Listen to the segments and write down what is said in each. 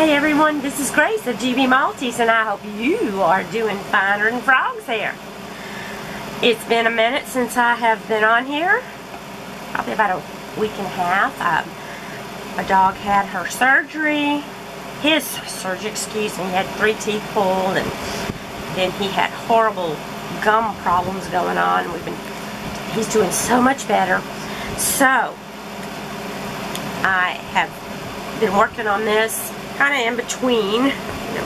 Hey everyone, this is Grace of gbmaltese, and I hope you are doing finer than frogs here. It's been a minute since I have been on here, probably about a week and a half. My dog had her surgery, his surgery, excuse me. He had 3 teeth pulled, and then he had horrible gum problems going on. He's doing so much better. So I have been working on this kind of in between,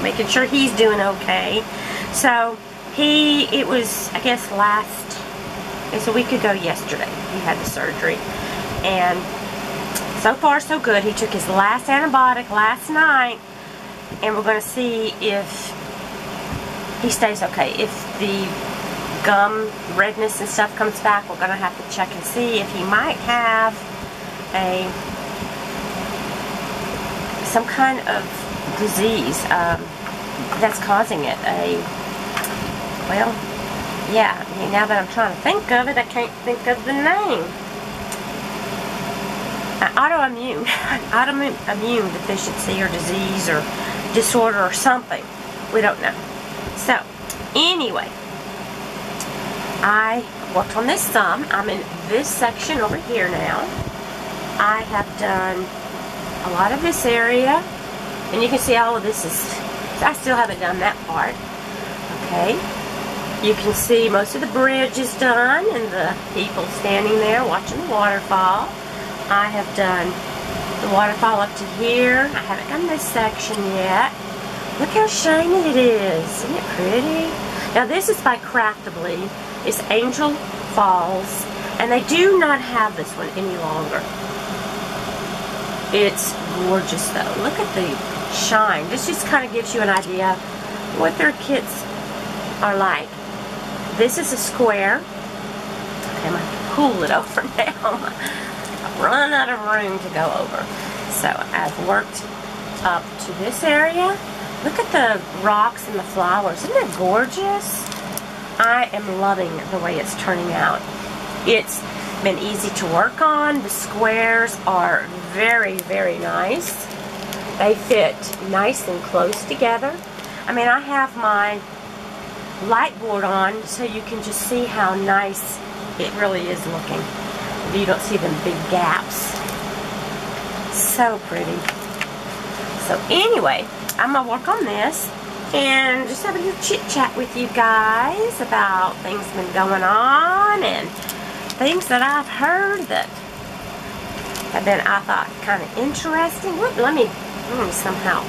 making sure he's doing okay. So it was, I guess, it's a week ago yesterday he had the surgery, and so far so good. He took his last antibiotic last night, and we're going to see if he stays okay. If the gum redness and stuff comes back, we're going to have to check and see if he might have some kind of disease that's causing it. Well, yeah, now that I'm trying to think of it, I can't think of the name. An autoimmune deficiency or disease or disorder or something. We don't know. So, anyway, I worked on this some. I'm in this section over here now. I have done a lot of this area, and you can see all of this I still haven't done that part. Okay, you can see most of the bridge is done and the people standing there watching the waterfall. I have done the waterfall up to here. I haven't done this section yet. Look how shiny it is. Isn't it pretty? Now this is by Craftably. It's Angel Falls, and they do not have this one any longer. It's gorgeous though. Look at the shine. This just kind of gives you an idea what their kits are like. This is a square. Okay, I'm going to pull it over now. I've run out of room to go over. So I've worked up to this area. Look at the rocks and the flowers. Isn't it gorgeous? I am loving the way it's turning out. It's been easy to work on. The squares are very, very nice. They fit nice and close together. I mean, I have my light board on so you can just see how nice it really is looking. You don't see them big gaps. So pretty. So anyway, I'm going to work on this and just have a little chit chat with you guys about things that have been going on and things that I've heard that have been, I thought, kind of interesting. Let me somehow,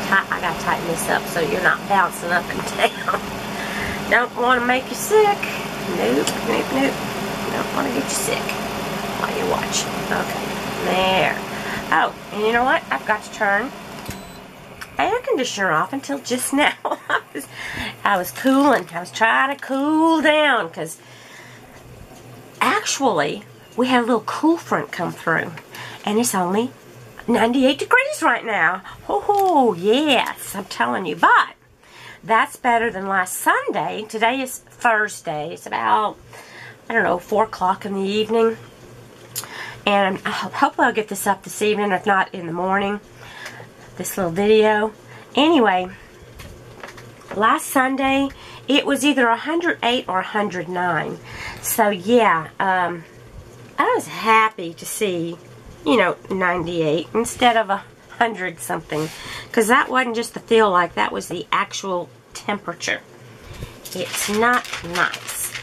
I gotta tighten this up so you're not bouncing up and down. Don't want to make you sick. Nope, nope, nope. Don't want to get you sick while you're watching. Okay, there. Oh, and you know what? I've got to turn the air conditioner off until just now. I was cooling. I was trying to cool down because actually, we had a little cool front come through, and it's only 98 degrees right now. Oh, yes, I'm telling you. But that's better than last Sunday. Today is Thursday. It's about, I don't know, 4 o'clock in the evening. And hopefully I'll get this up this evening, if not in the morning, this little video. Anyway, last Sunday, it was either 108 or 109. So, yeah, I was happy to see, 98 instead of 100 something. Because that wasn't just the feel like, that was the actual temperature. It's not nice.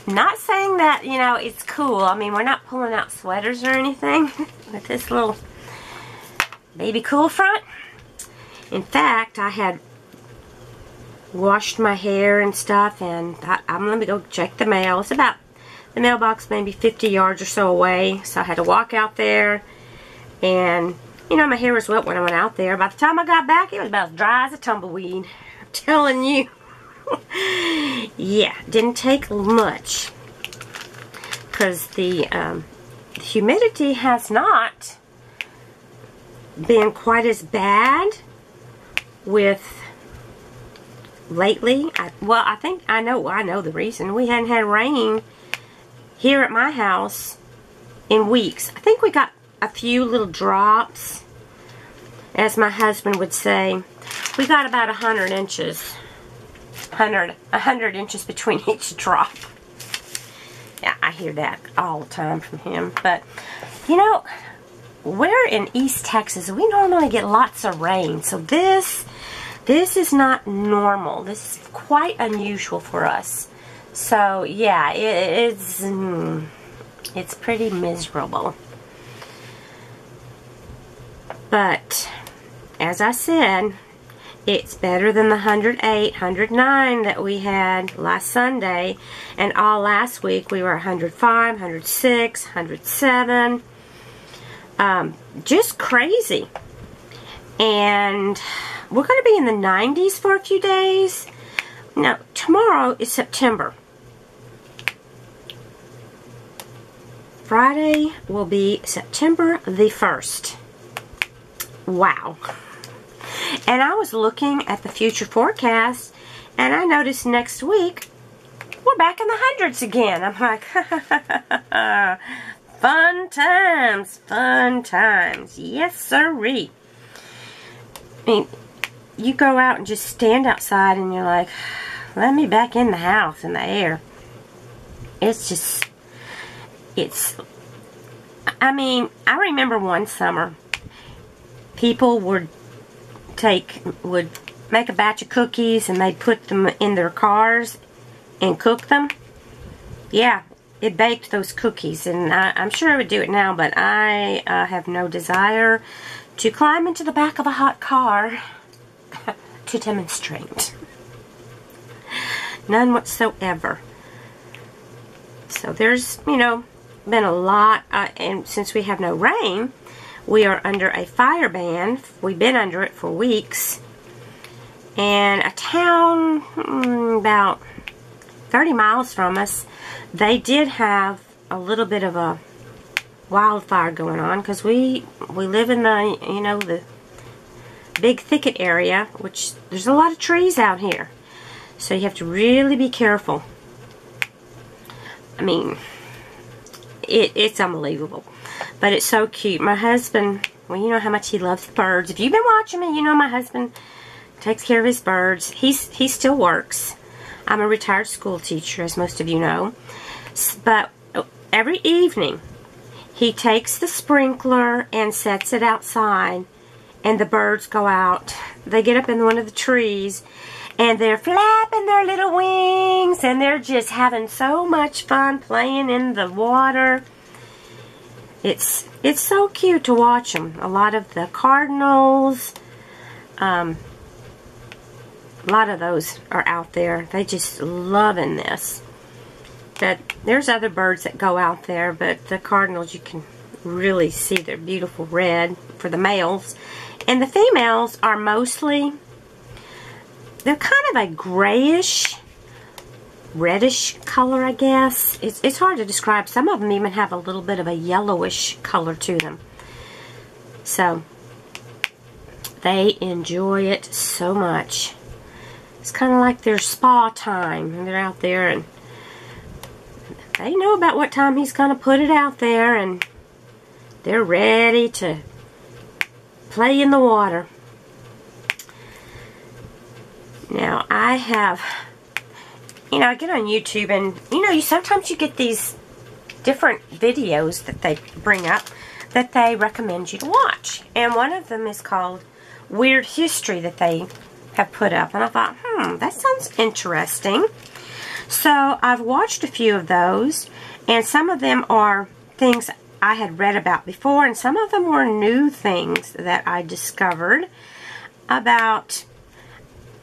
Not saying that, it's cool. I mean, we're not pulling out sweaters or anything with this little baby cool front. In fact, I had washed my hair and stuff, and I'm going to go check the mail. It's about the mailbox maybe 50 yards or so away, so I had to walk out there, and my hair was wet when I went out there. By the time I got back, it was about as dry as a tumbleweed. I'm telling you. Yeah, didn't take much because the humidity has not been quite as bad with lately. I think I know the reason. We hadn't had rain here at my house in weeks. I think we got a few little drops as my husband would say, we got about 100 inches. 100 inches between each drop. Yeah, I hear that all the time from him. But, you know, we're in East Texas. We normally get lots of rain. So this is not normal. This is quite unusual for us. So, yeah, it's pretty miserable. But, as I said, it's better than the 108, 109 that we had last Sunday. And all last week we were 105, 106, 107. Just crazy. And we're going to be in the 90s for a few days. Now, tomorrow is September. Friday will be September the 1st. Wow. And I was looking at the future forecast, and I noticed next week we're back in the hundreds again. I'm like, fun times, fun times. Yes, sirree. I mean, you go out and just stand outside, and you're like, let me back in the house, in the air. It's just, I mean, I remember one summer, people would make a batch of cookies and they'd put them in their cars and cook them. Yeah, it baked those cookies, and I'm sure I would do it now, but I have no desire to climb into the back of a hot car to demonstrate. None whatsoever. So there's, you know, been a lot, and since we have no rain, we are under a fire ban. We've been under it for weeks. And a town about 30 miles from us, they did have a little bit of a wildfire going on, because we live in the, you know, the big thicket area, which there's a lot of trees out here. So you have to really be careful. I mean, it's unbelievable. But it's so cute. My husband, well, you know how much he loves birds. If you've been watching me, you know my husband takes care of his birds. He still works. I'm a retired school teacher, as most of you know. But every evening, he takes the sprinkler and sets it outside, and the birds go out. They get up in one of the trees, and they're flapping their little wings, and they're just having so much fun playing in the water. It's so cute to watch them. A lot of the cardinals, a lot of those are out there. They just loving this. But there's other birds that go out there, but the cardinals, you can really see their beautiful red for the males. And the females are mostly, they're kind of a grayish, reddish color, I guess. It's hard to describe. Some of them even have a little bit of a yellowish color to them. So, they enjoy it so much. It's kind of like their spa time. They're out there, and they know about what time he's going to put it out there, and they're ready to play in the water. Now, I have, you know, I get on YouTube, and, you know, sometimes you get these different videos that they bring up that they recommend you to watch. And one of them is called Weird History that they have put up. And I thought, that sounds interesting. So I've watched a few of those, and some of them are things I had read about before, and some of them were new things that I discovered about.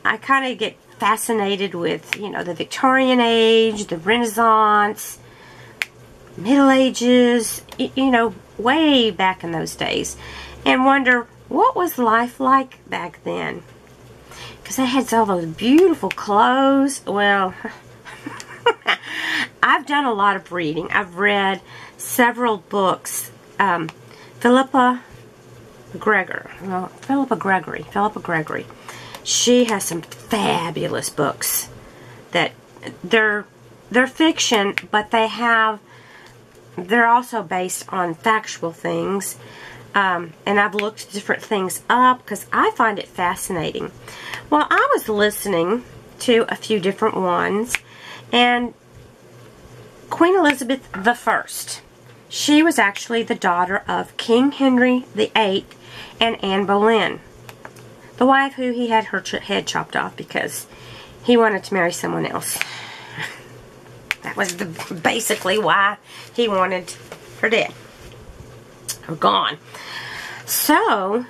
I kind of get fascinated with, you know, the Victorian age, the Renaissance, Middle Ages, you know, way back in those days, and wonder what was life like back then, because they had all those beautiful clothes. Well, I've done a lot of reading. I've read several books. Philippa Gregory. She has some fabulous books that they're fiction, but they're also based on factual things. And I've looked different things up because I find it fascinating. Well, I was listening to a few different ones, and Queen Elizabeth I, she was actually the daughter of King Henry VIII and Anne Boleyn, the wife who he had her head chopped off because he wanted to marry someone else. That was basically why he wanted her dead or gone. So,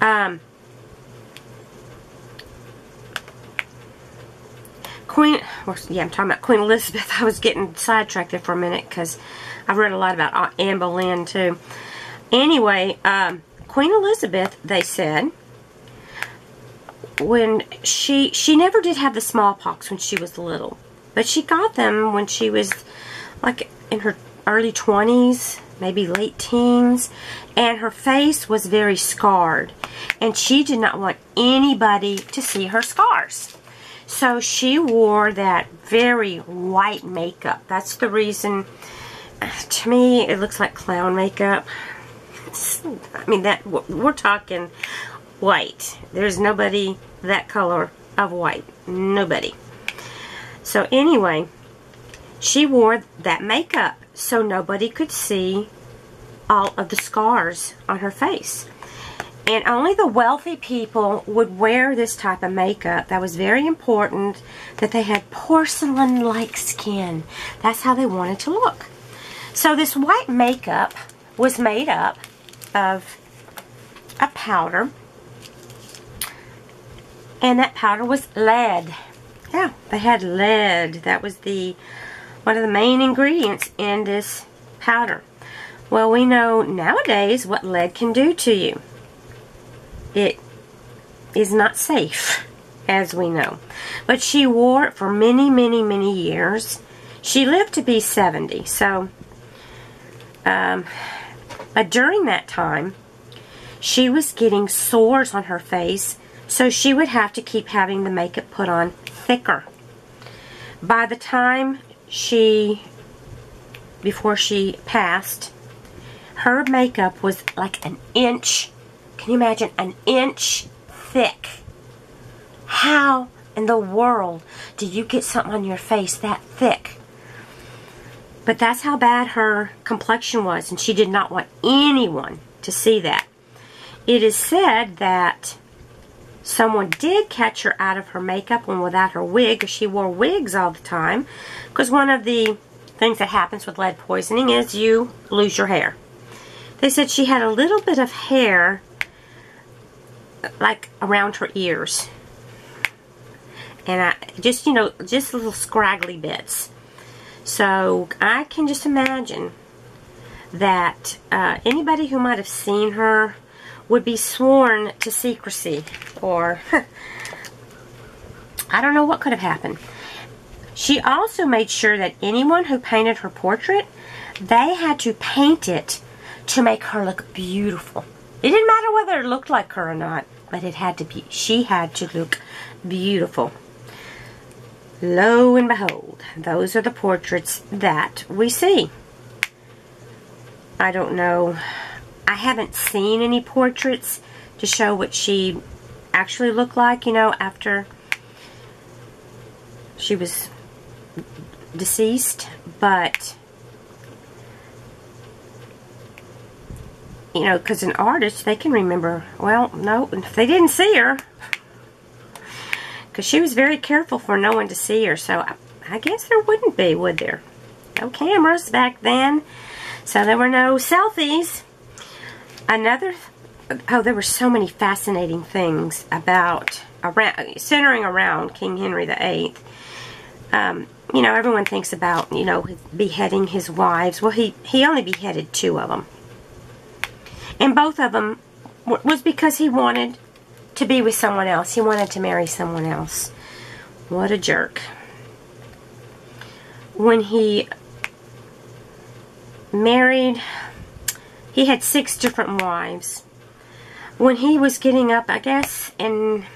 I'm talking about Queen Elizabeth. I was getting sidetracked there for a minute because I've read a lot about Anne Boleyn too. Anyway, Queen Elizabeth, they said, when she never did have the smallpox when she was little, but she got them when she was like in her early 20s, maybe late teens, and her face was very scarred, and she did not want anybody to see her scars. So she wore that very white makeup. That's the reason, to me, it looks like clown makeup. I mean, that we're talking white. There's nobody that color of white. Nobody. So anyway, she wore that makeup so nobody could see all of the scars on her face. And only the wealthy people would wear this type of makeup. That was very important, that they had porcelain-like skin. That's how they wanted to look. So this white makeup was made up of a powder, and that powder was lead. Yeah, they had lead. That was one of the main ingredients in this powder. Well, we know nowadays what lead can do to you. It is not safe, as we know. But she wore it for many, many, many years. She lived to be 70. So, during that time, she was getting sores on her face, so she would have to keep having the makeup put on thicker. By the time before she passed, her makeup was like an inch. Can you imagine? An inch thick. How in the world do you get something on your face that thick? But that's how bad her complexion was, and she did not want anyone to see that. It is said that someone did catch her out of her makeup and without her wig. She wore wigs all the time, because one of the things that happens with lead poisoning is you lose your hair. They said she had a little bit of hair like around her ears, and just little scraggly bits. So I can just imagine that anybody who might have seen her would be sworn to secrecy, or I don't know what could have happened. She also made sure that anyone who painted her portrait, they had to paint it to make her look beautiful. It didn't matter whether it looked like her or not, but it had to be. She had to look beautiful. Lo and behold, those are the portraits that we see. I don't know. I haven't seen any portraits to show what she actually looked like, after she was deceased. But, because an artist, they can remember. Well, no, they didn't see her, because she was very careful for no one to see her. So I guess there wouldn't be, would there? No cameras back then, so there were no selfies. There were so many fascinating things centering around King Henry VIII. Everyone thinks about, beheading his wives. Well, he only beheaded 2 of them. And both of them was because he wanted to be with someone else. He wanted to marry someone else. What a jerk. When he married, he had 6 different wives. When he was getting up, I guess, in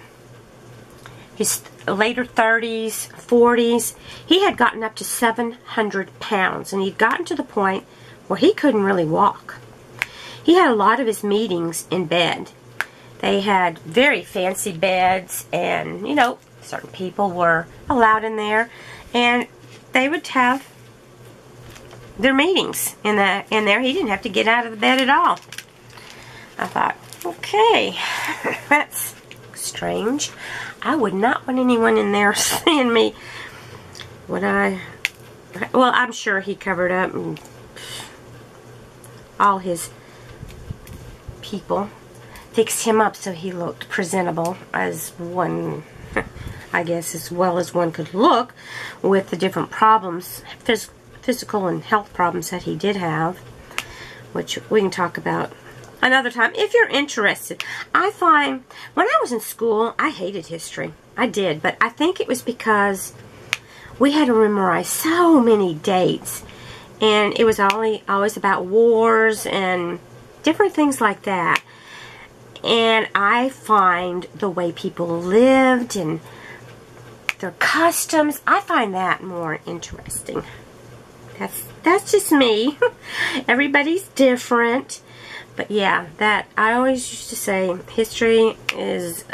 his later 30s, 40s, he had gotten up to 700 pounds. And he'd gotten to the point where he couldn't really walk. he had a lot of his meetings in bed. They had very fancy beds, and, you know, certain people were allowed in there, and they would have their meetings in there. He didn't have to get out of the bed at all. I thought, okay, that's strange. I would not want anyone in there seeing me. Would I? Well, I'm sure he covered up, and all his people fixed him up so he looked presentable, as one, I guess, as well as one could look, with the different problems, physical and health problems that he did have, which we can talk about another time if you're interested. I find when I was in school, I hated history. I did, but I think it was because we had to memorize so many dates, and it was always about wars and different things like that. And I find the way people lived and their customs, I find that more interesting. That's just me. Everybody's different. But yeah, that I always used to say, history is,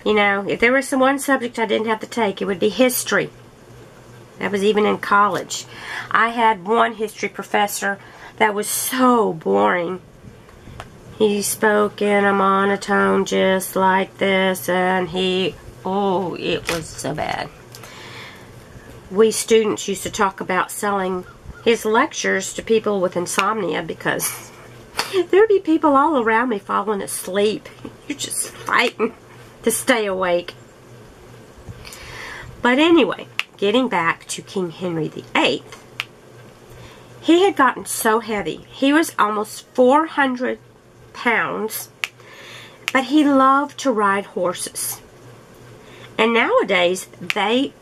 you know, if there was one subject I didn't have to take, it would be history. That was even in college. I had one history professor that was so boring. He spoke in a monotone just like this, and oh, it was so bad. We students used to talk about selling his lectures to people with insomnia, because there'd be people all around me falling asleep. You're just fighting to stay awake. But anyway, getting back to King Henry VIII, he had gotten so heavy. He was almost 400 pounds, but he loved to ride horses. And nowadays, they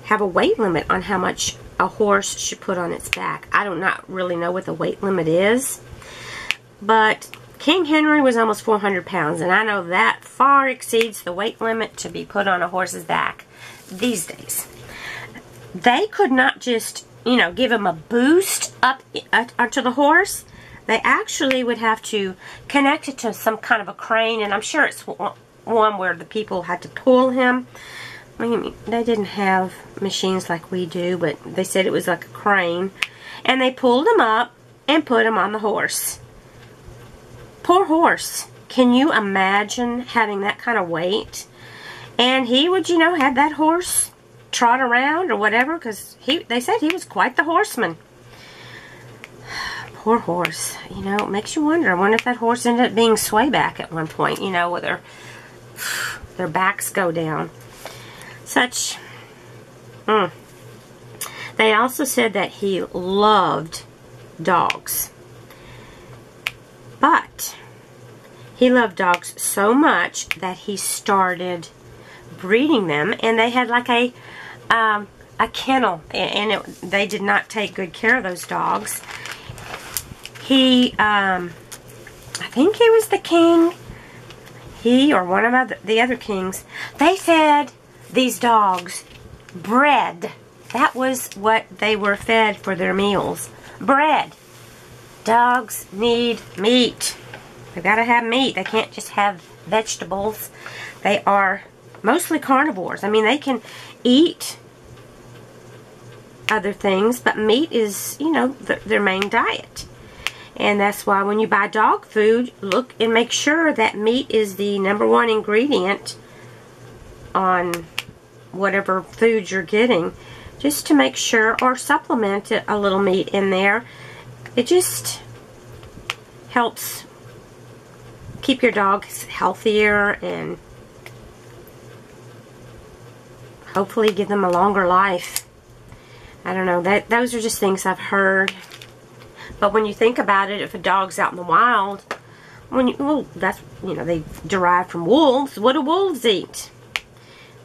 have a weight limit on how much a horse should put on its back. I do not really know what the weight limit is, but King Henry was almost 400 pounds, and I know that far exceeds the weight limit to be put on a horse's back these days. They could not just, you know, give him a boost up onto the horse. They actually would have to connect it to some kind of a crane, and I'm sure it's one where the people had to pull him. I mean, they didn't have machines like we do, but they said it was like a crane. And they pulled him up and put him on the horse. Poor horse. Can you imagine having that kind of weight? And he would, you know, have that horse trot around or whatever, because they said he was quite the horseman. Poor horse. You know, it makes you wonder. I wonder if that horse ended up being swayback at one point, you know, where their backs go down. Such. They also said that he loved dogs. But he loved dogs so much that he started breeding them, and they had like a kennel, and they did not take good care of those dogs. He, I think he was the king. He or one of the other kings, they fed these dogs bread. That was what they were fed for their meals. Bread. Dogs need meat. They've got to have meat. They can't just have vegetables. They are mostly carnivores. I mean, they can eat other things, but meat is, you know, their main diet. And that's why when you buy dog food, look and make sure that meat is the #1 ingredient on whatever food you're getting, just to make sure, or supplement a little meat in there. It just helps keep your dogs healthier and hopefully give them a longer life. I don't know, those are just things I've heard. But when you think about it, if a dog's out in the wild, that's, you know, they derive from wolves. What do wolves eat?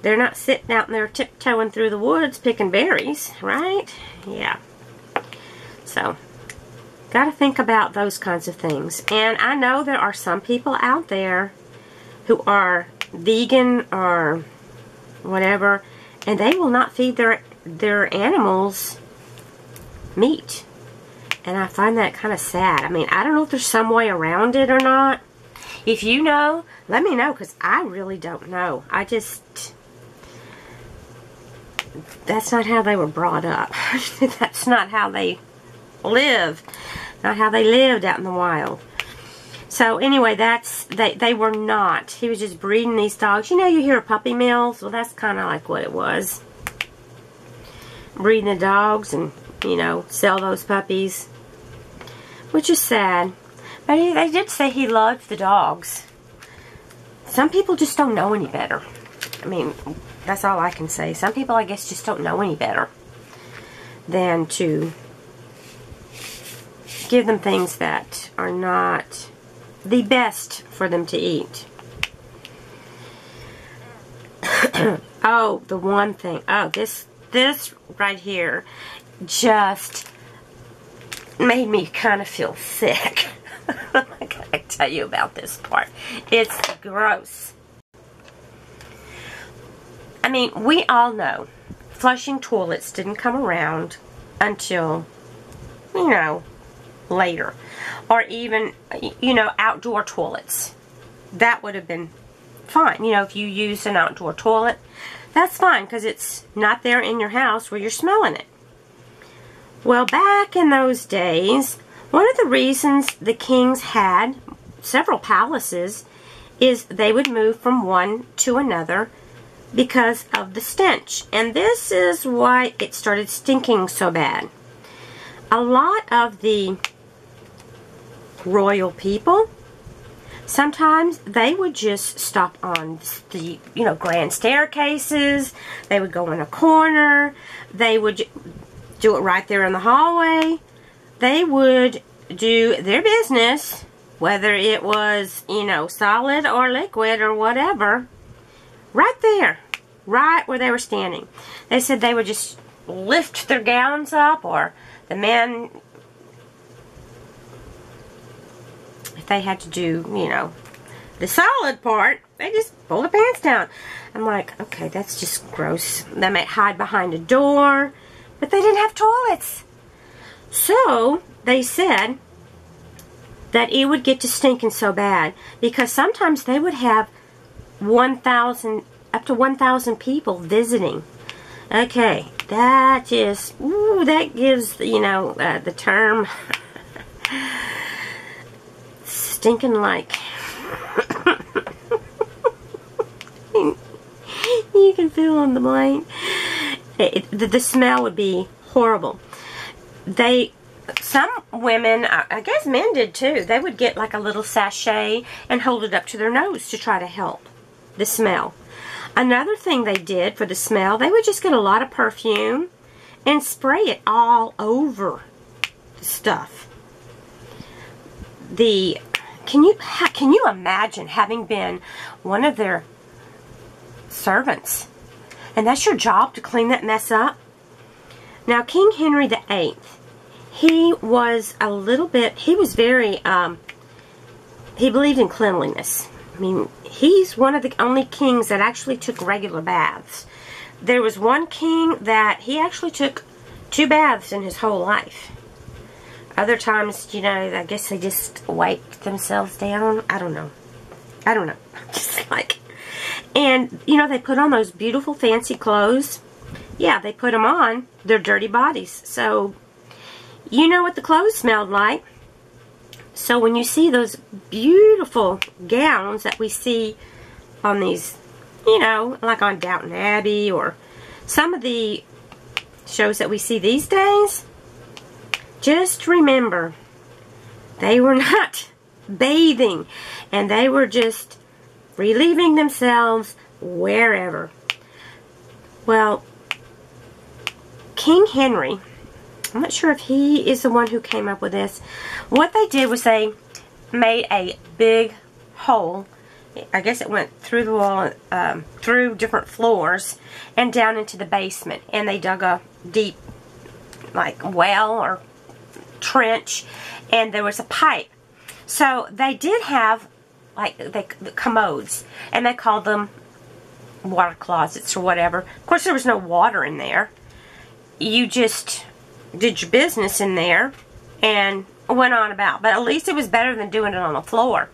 They're not sitting out there tiptoeing through the woods picking berries, right? Yeah. So, got to think about those kinds of things. And I know there are some people out there who are vegan or whatever, and they will not feed their animals meat. And I find that kind of sad. I mean, I don't know if there's some way around it or not. If you know, let me know, because I really don't know. That's not how they were brought up. That's not how they live. Not how they lived out in the wild. So anyway, they were not. He was just breeding these dogs. You know, you hear puppy mills. Well, that's kind of like what it was. Breeding the dogs and, you know, sell those puppies. Which is sad. But they did say he loved the dogs. Some people just don't know any better. I mean, that's all I can say. Some people, I guess, just don't know any better than to give them things that are not the best for them to eat. Oh, the one thing. Oh, this right here just made me kind of feel sick. I gotta tell you about this part. It's gross. I mean, we all know flushing toilets didn't come around until, you know, later. Or even, you know, outdoor toilets. That would have been fine. You know, if you use an outdoor toilet, that's fine, because it's not there in your house where you're smelling it. Well, back in those days, one of the reasons the kings had several palaces is they would move from one to another because of the stench. And this is why it started stinking so bad. A lot of the royal people, sometimes they would just stop on the, you know, grand staircases. They would go in a corner. They would do it right there in the hallway. They would do their business, whether it was, you know, solid or liquid or whatever, right there, right where they were standing. They said they would just lift their gowns up, or the men, if they had to do, you know, the solid part, they just pull their pants down. I'm like, okay, that's just gross. They might hide behind a door, but they didn't have toilets. So they said that it would get to stinking so bad because sometimes they would have 1,000, up to 1,000 people visiting. Okay, that is, ooh, that gives, you know, the term stinking like. You can feel on the blank. The smell would be horrible. Some women, I guess men did too, they would get like a little sachet and hold it up to their nose to try to help the smell. Another thing they did for the smell, they would just get a lot of perfume and spray it all over the stuff. Can you imagine having been one of their servants? And that's your job, to clean that mess up? Now, King Henry VIII, he was a little bit, he was very, he believed in cleanliness. I mean, he's one of the only kings that actually took regular baths. There was one king that he actually took 2 baths in his whole life. Other times, you know, I guess they just wiped themselves down. I don't know. Just like, and, you know, they put on those beautiful fancy clothes. Yeah, they put them on their dirty bodies. So, you know what the clothes smelled like. So when you see those beautiful gowns that we see on these, you know, like on Downton Abbey or some of the shows that we see these days, just remember, they were not bathing, and they were just relieving themselves wherever. Well, King Henry, I'm not sure if he is the one who came up with this. What they did was they made a big hole. I guess it went through the wall, through different floors, and down into the basement. And they dug a deep, like, well or trench, and there was a pipe. So they did have, like, the commodes, and they called them water closets or whatever. Of course, there was no water in there. You just did your business in there, and went on about. But at least it was better than doing it on the floor.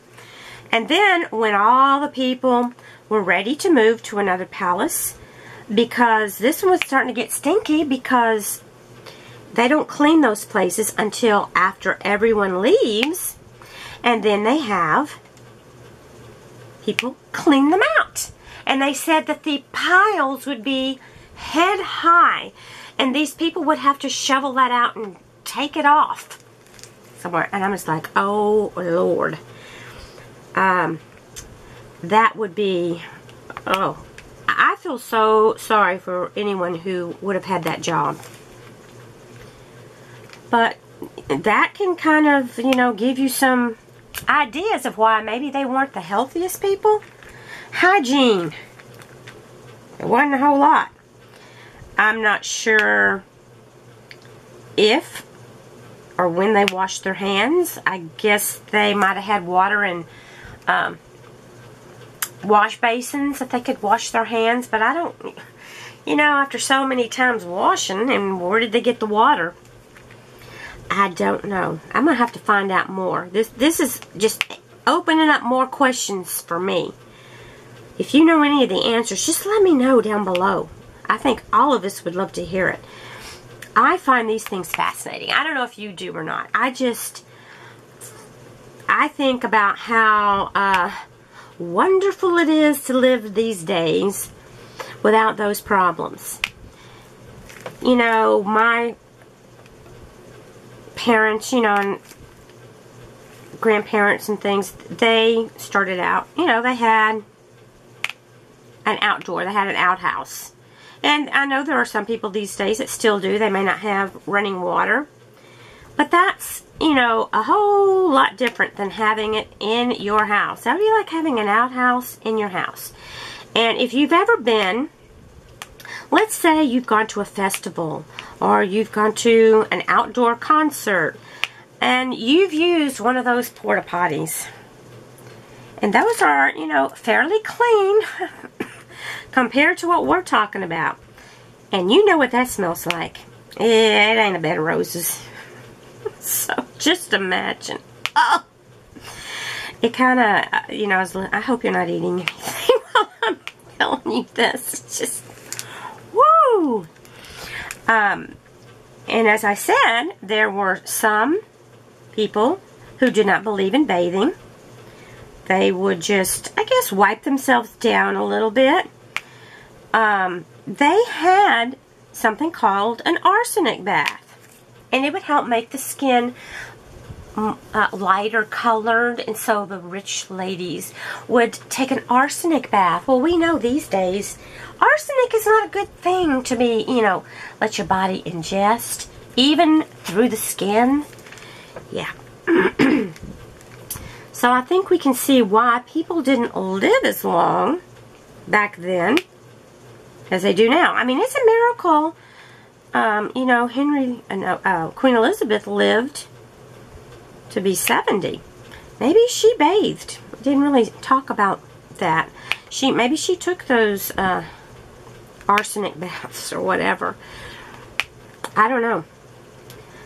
And then when all the people were ready to move to another palace, because this one was starting to get stinky, because they don't clean those places until after everyone leaves, and then they have people clean them out. And they said that the piles would be head high, and these people would have to shovel that out and take it off somewhere. And I'm just like, oh Lord. That would be, oh, I feel so sorry for anyone who would have had that job. But that can kind of, you know, give you some ideas of why maybe they weren't the healthiest people. Hygiene. It wasn't a whole lot. I'm not sure if or when they washed their hands. I guess they might have had water in wash basins that they could wash their hands. But I don't, you know, after so many times washing, and where did they get the water? I don't know. I'm going to have to find out more. This is just opening up more questions for me. If you know any of the answers, just let me know down below. I think all of us would love to hear it. I find these things fascinating. I don't know if you do or not. I think about how wonderful it is to live these days without those problems. You know, my parents, you know, and grandparents and things, they started out, you know, they had an outdoor, they had an outhouse. And I know there are some people these days that still do. They may not have running water. But that's, you know, a whole lot different than having it in your house. How do you like having an outhouse in your house? And if you've ever been, let's say you've gone to a festival, or you've gone to an outdoor concert, and you've used one of those porta potties. And those are, you know, fairly clean compared to what we're talking about. And you know what that smells like. It ain't a bed of roses. So, just imagine. Oh! It kind of, you know, I hope you're not eating anything while I'm telling you this. It's just, woo! And as I said, there were some people who did not believe in bathing. They would just, I guess, wipe themselves down a little bit. They had something called an arsenic bath. And it would help make the skin lighter colored. And so the rich ladies would take an arsenic bath. Well, we know these days, arsenic is not a good thing to be, you know, let your body ingest, even through the skin. Yeah. So I think we can see why people didn't live as long back then as they do now. I mean, it's a miracle. You know, Queen Elizabeth lived to be 70. Maybe she bathed. Didn't really talk about that. Maybe she took those arsenic baths or whatever. I don't know.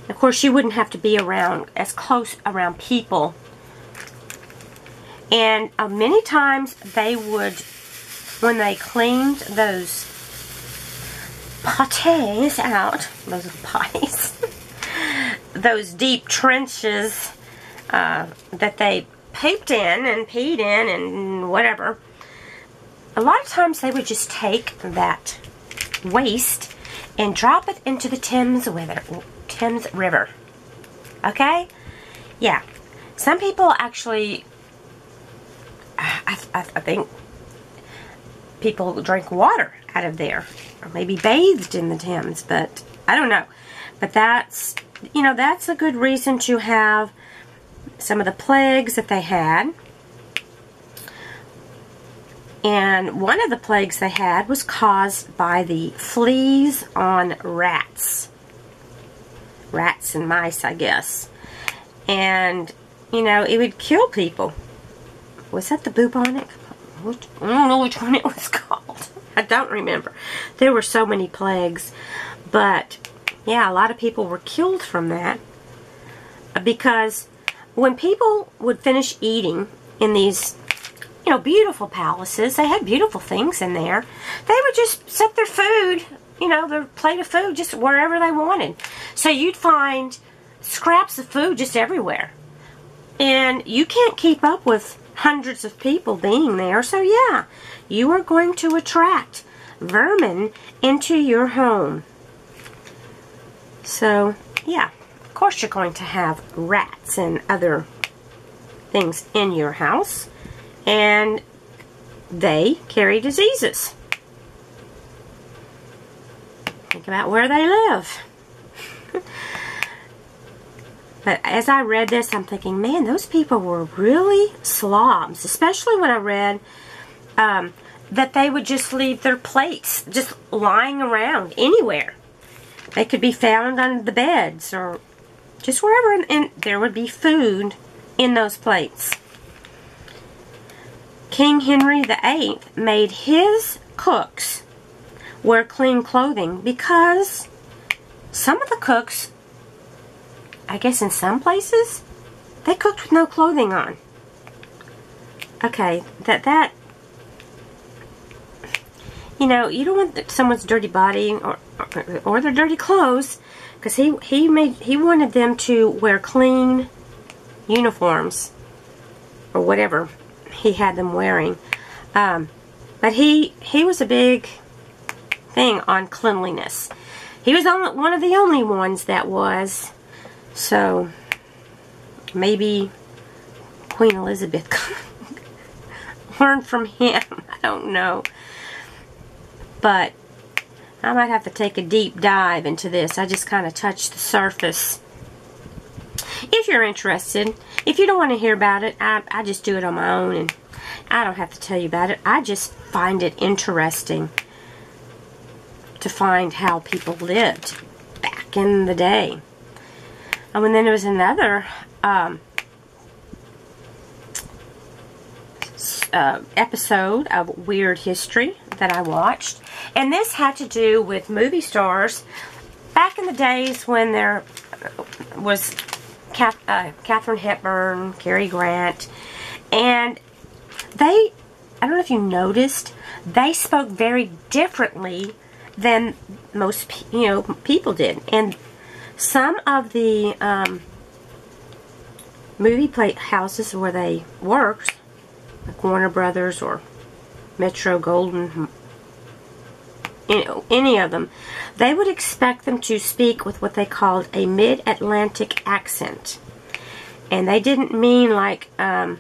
Of course, she wouldn't have to be around as close around people. And many times they would, when they cleaned those potties out, those potties, those deep trenches that they pooped in and peed in and whatever, a lot of times they would just take that waste and drop it into the Thames River. Okay? Yeah. Some people actually, I think people drink water out of there, or maybe bathed in the Thames, but I don't know. But that's, you know, that's a good reason to have some of the plagues that they had. And one of the plagues they had was caused by the fleas on rats. Rats and mice, I guess. And, you know, it would kill people. Was that the bubonic? I don't know which one it was called. I don't remember. There were so many plagues. But, yeah, a lot of people were killed from that. because when people would finish eating in these, you know, beautiful palaces, they had beautiful things in there, they would just set their food, you know, their plate of food just wherever they wanted. So you'd find scraps of food just everywhere. And you can't keep up with hundreds of people being there. So yeah, you are going to attract vermin into your home. So yeah, of course you're going to have rats and other things in your house. And they carry diseases. Think about where they live. But as I read this, I'm thinking, man, those people were really slobs. Especially when I read that they would just leave their plates just lying around anywhere. They could be found under the beds or just wherever, and there would be food in those plates. King Henry VIII made his cooks wear clean clothing because some of the cooks, I guess in some places, they cooked with no clothing on. Okay, that you know, you don't want someone's dirty body or their dirty clothes, because he wanted them to wear clean uniforms or whatever he had them wearing. But he was a big thing on cleanliness. He was one of the only ones that was. So maybe Queen Elizabeth learned from him. I don't know. But I might have to take a deep dive into this. I just kind of touched the surface. If you're interested, if you don't want to hear about it, I just do it on my own, and I don't have to tell you about it. I just find it interesting to find how people lived back in the day. And then there was another episode of Weird History that I watched. And this had to do with movie stars back in the days when there was Katharine Hepburn, Cary Grant. And I don't know if you noticed, they spoke very differently than most people did. And some of the movie plate houses where they worked, like Warner Brothers or Metro Golden, any of them, they would expect them to speak with what they called a mid-Atlantic accent. And they didn't mean like the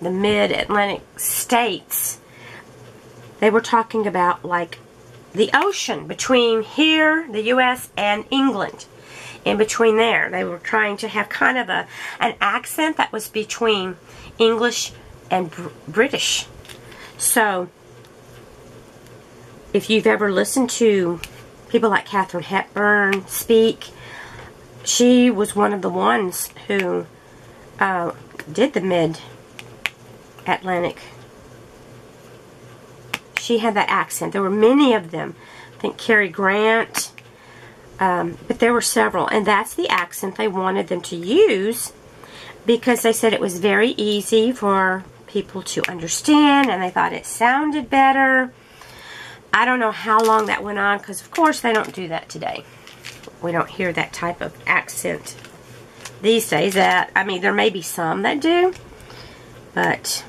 mid-Atlantic states. They were talking about like the ocean between here, the U.S., and England. In between there, they were trying to have kind of an accent that was between English and British. So, if you've ever listened to people like Katharine Hepburn speak, she was one of the ones who did the mid-Atlantic. She had that accent. There were many of them. I think Cary Grant, but there were several. And that's the accent they wanted them to use because they said it was very easy for people to understand, and they thought it sounded better. I don't know how long that went on, because of course they don't do that today. We don't hear that type of accent these days. I mean, there may be some that do, but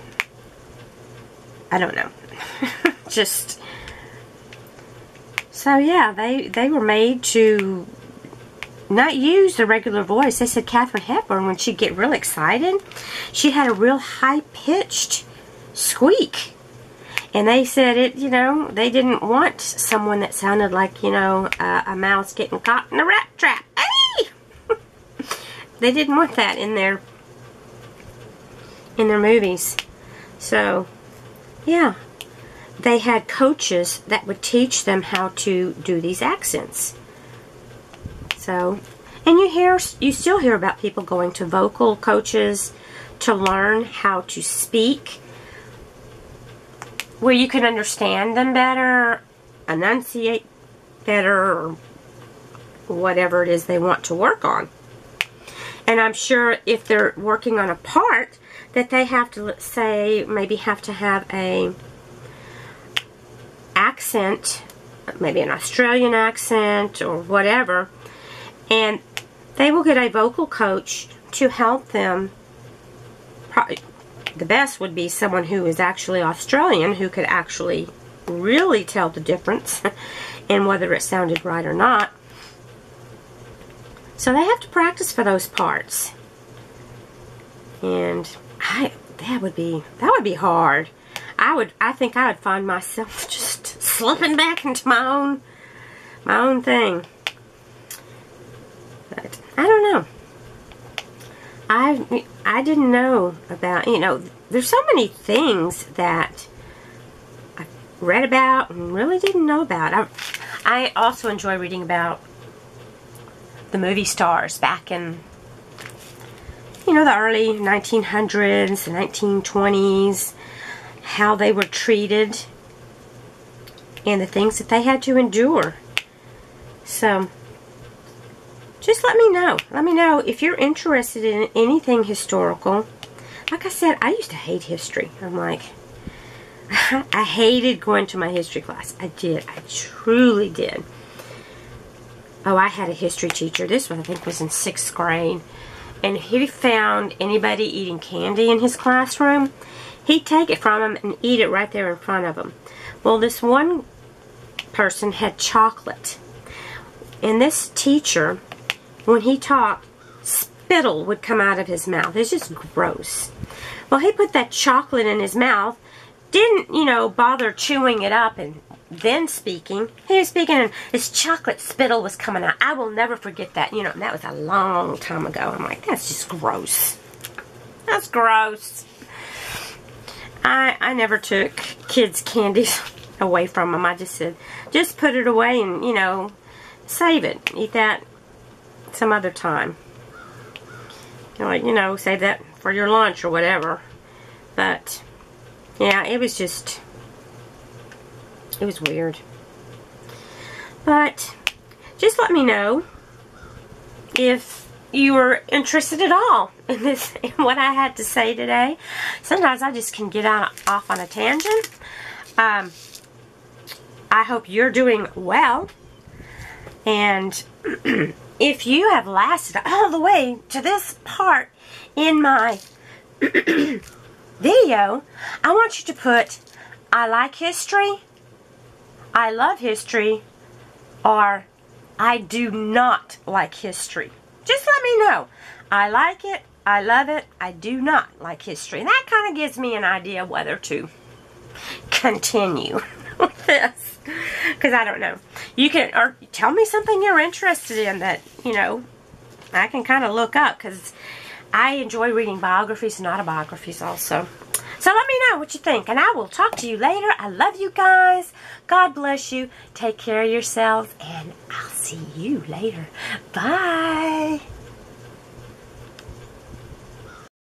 I don't know. Just so yeah, they were made to not use the regular voice. They said Katharine Hepburn, when she'd get real excited, she had a real high-pitched squeak. And they said it, they didn't want someone that sounded like, a mouse getting caught in a rat trap. Hey! They didn't want that in their movies. So, yeah. They had coaches that would teach them how to do these accents. So, and you still hear about people going to vocal coaches to learn how to speak, where you can understand them better, enunciate better, or whatever it is they want to work on. And I'm sure if they're working on a part that they have to, let's say, maybe have to have a accent, maybe an Australian accent or whatever, and they will get a vocal coach to help them. Probably the best would be someone who is actually Australian, who could actually really tell the difference in whether it sounded right or not. So they have to practice for those parts, and that would be hard. I think I would find myself just slipping back into my own thing. But I don't know. I didn't know about, there's so many things that I read about and really didn't know about. I also enjoy reading about the movie stars back in, the early 1900s, the 1920s, how they were treated and the things that they had to endure. So just let me know. Let me know if you're interested in anything historical. Like I said, I used to hate history. I'm like, I hated going to my history class. I did. I truly did. Oh, I had a history teacher. This one, I think, was in 6th grade. And if he found anybody eating candy in his classroom, he'd take it from them and eat it right there in front of them. Well, this one person had chocolate. And this teacher, when he talked, spittle would come out of his mouth. It's just gross. Well, he put that chocolate in his mouth, didn't, bother chewing it up and then speaking. He was speaking and his chocolate spittle was coming out. I will never forget that. That was a long time ago. I'm like, that's just gross. That's gross. I never took kids' candies away from them. I just said, just put it away and, save it. Eat that some other time. Save that for your lunch or whatever. But, yeah, it was weird. But just let me know if you were interested at all in what I had to say today. Sometimes I just can get off on a tangent. I hope you're doing well. And if you have lasted all the way to this part in my video, I want you to put, I like history, I love history, or I do not like history. Just let me know. I like it, I love it, I do not like history. And that kind of gives me an idea whether to continue with this. Because I don't know. You can, or tell me something you're interested in that, I can kind of look up. Because I enjoy reading biographies and autobiographies also. So let me know what you think. And I will talk to you later. I love you guys. God bless you. Take care of yourselves. And I'll see you later. Bye.